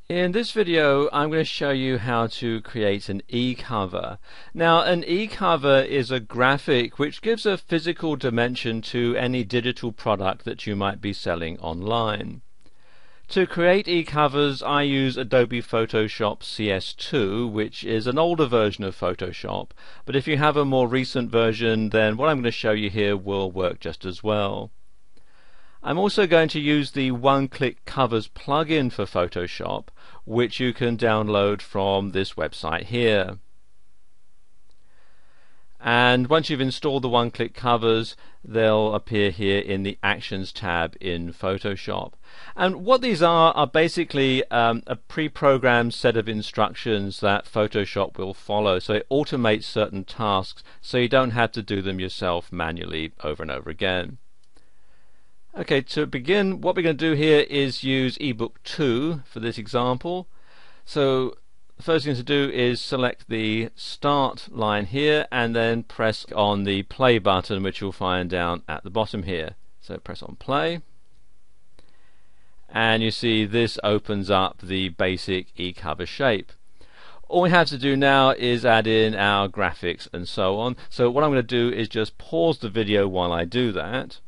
In this video I'm going to show you how to create an eCover. Now an eCover is a graphic which gives a physical dimension to any digital product that you might be selling online. To create eCovers I use Adobe Photoshop CS2, which is an older version of Photoshop, but if you have a more recent version then what I'm going to show you here will work just as well. I'm also going to use the one-click covers plugin for Photoshop, which you can download from this website here. And once you've installed the one-click covers, they'll appear here in the Actions tab in Photoshop. And what these are basically a pre-programmed set of instructions that Photoshop will follow. So it automates certain tasks so you don't have to do them yourself manually over and over again. Okay, to begin, what we're going to do here is use ebook 2 for this example. So the first thing to do is select the start line here and then press on the play button, which you'll find down at the bottom here. So press on play and you see this opens up the basic eCover shape. All we have to do now is add in our graphics and so on. So what I'm going to do is just pause the video while I do that.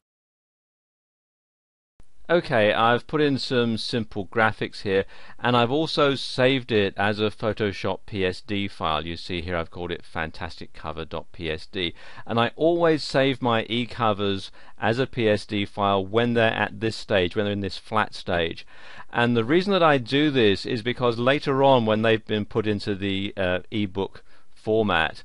Okay, I've put in some simple graphics here and I've also saved it as a Photoshop PSD file. You see here I've called it fantasticcover.psd, and I always save my eCovers as a PSD file when they're at this stage, when they're in this flat stage. And the reason that I do this is because later on when they've been put into the ebook format,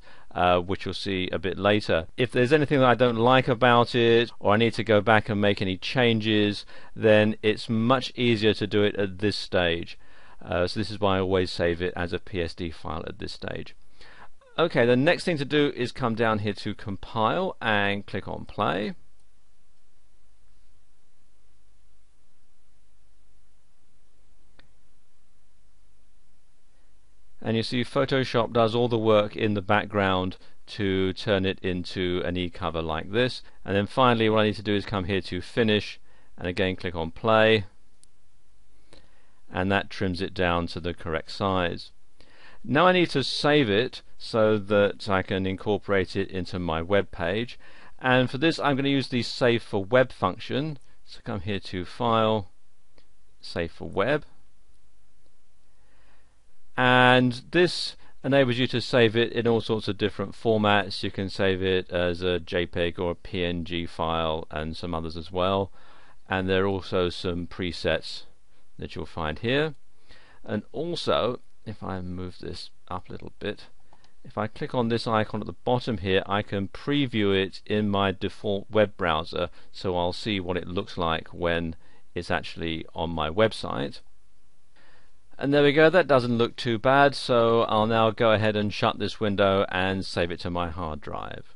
which you'll see a bit later, if there's anything that I don't like about it or I need to go back and make any changes, then it's much easier to do it at this stage. So this is why I always save it as a PSD file at this stage. Okay, the next thing to do is come down here to compile and click on play. And you see Photoshop does all the work in the background to turn it into an eCover like this. And then finally what I need to do is come here to finish and again click on play, and that trims it down to the correct size. Now I need to save it so that I can incorporate it into my web page, and for this I'm going to use the Save for Web function. So come here to File, Save for Web, and this enables you to save it in all sorts of different formats. You can save it as a JPEG or a PNG file and some others as well, and there are also some presets that you'll find here. And also, if I move this up a little bit, if I click on this icon at the bottom here, I can preview it in my default web browser, so I'll see what it looks like when it's actually on my website. And there we go, that doesn't look too bad, so I'll now go ahead and shut this window and save it to my hard drive.